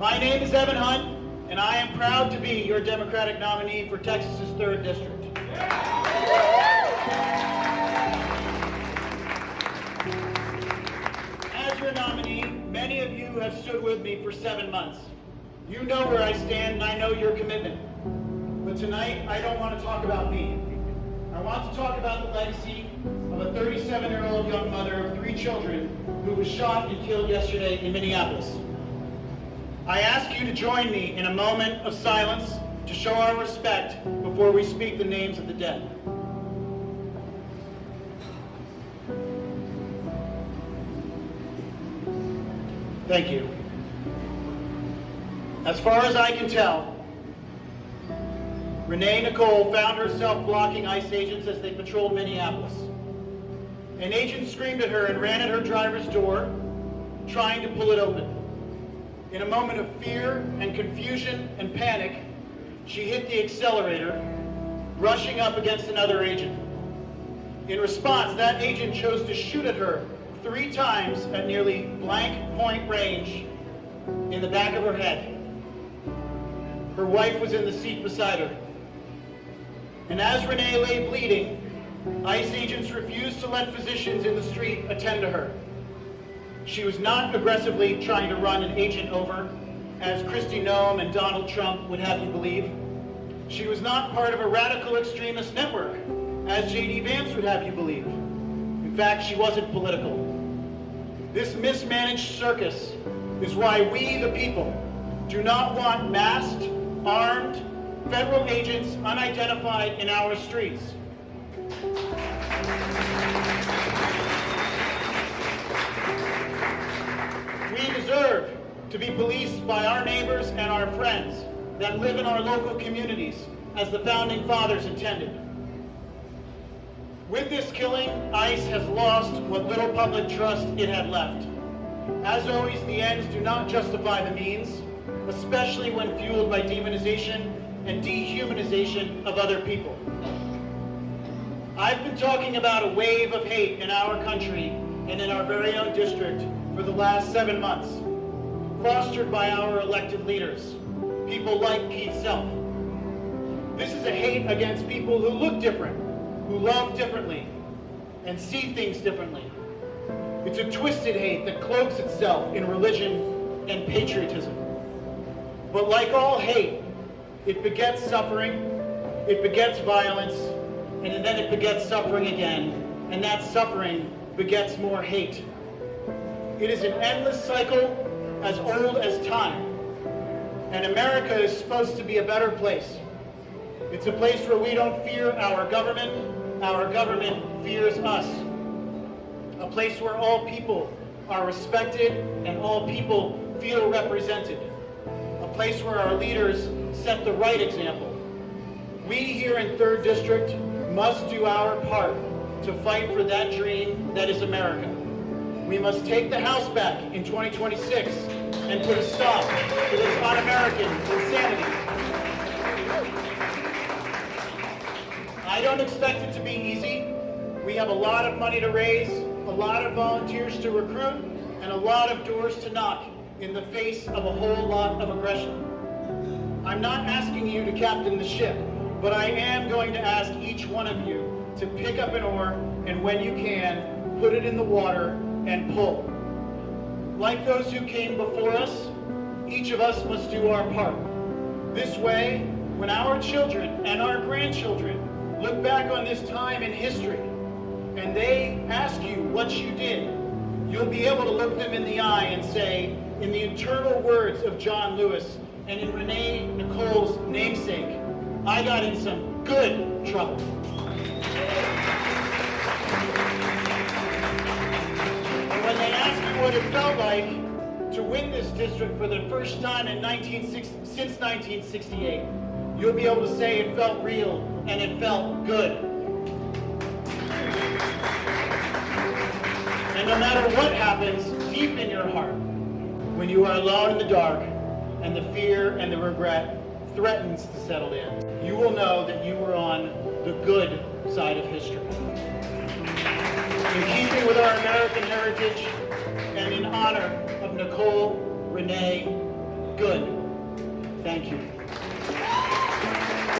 My name is Evan Hunt, and I am proud to be your Democratic nominee for Texas's 3rd District. As your nominee, many of you have stood with me for 7 months. You know where I stand, and I know your commitment. But tonight, I don't want to talk about me. I want to talk about the legacy of a 37-year-old young mother of 3 children who was shot and killed yesterday in Minneapolis. I ask you to join me in a moment of silence to show our respect before we speak the names of the dead. Thank you. As far as I can tell, Renee Nicole found herself blocking ICE agents as they patrolled Minneapolis. An agent screamed at her and ran at her driver's door, trying to pull it open. In a moment of fear and confusion and panic, she hit the accelerator, rushing up against another agent. In response, that agent chose to shoot at her 3 times at nearly blank point range in the back of her head. Her wife was in the seat beside her. And as Renee lay bleeding, ICE agents refused to let physicians in the street attend to her. She was not aggressively trying to run an agent over, as Kristi Noem and Donald Trump would have you believe. She was not part of a radical extremist network, as J.D. Vance would have you believe. In fact, she wasn't political. This mismanaged circus is why we, the people, do not want masked, armed, federal agents unidentified in our streets. We deserve to be policed by our neighbors and our friends that live in our local communities as the Founding Fathers intended. With this killing, ICE has lost what little public trust it had left. As always, the ends do not justify the means, especially when fueled by demonization and dehumanization of other people. I've been talking about a wave of hate in our country and in our very own district for the last 7 months, fostered by our elected leaders, people like Keith Self. This is a hate against people who look different, who love differently, and see things differently. It's a twisted hate that cloaks itself in religion and patriotism. But like all hate, it begets suffering, it begets violence, and then it begets suffering again, and that suffering begets more hate. It is an endless cycle as old as time. And America is supposed to be a better place. It's a place where we don't fear our government fears us. A place where all people are respected and all people feel represented. A place where our leaders set the right example. We here in 3rd District must do our part to fight for that dream that is America. We must take the House back in 2026 and put a stop to this un-American insanity. I don't expect it to be easy. We have a lot of money to raise, a lot of volunteers to recruit, and a lot of doors to knock in the face of a whole lot of aggression. I'm not asking you to captain the ship, but I am going to ask each one of you to pick up an oar and when you can, put it in the water and pull. Like those who came before us, each of us must do our part. This way, when our children and our grandchildren look back on this time in history and they ask you what you did, you'll be able to look them in the eye and say, in the eternal words of John Lewis and in Renee Nicole's namesake, I got in some good trouble. And when they ask you what it felt like to win this district for the first time since 1968, you'll be able to say it felt real and it felt good. And no matter what happens deep in your heart, when you are alone in the dark and the fear and the regret threatens to settle in, you will know that you were on the good side of history. In keeping with our American heritage and in honor of Nicole, Renee, good. Thank you.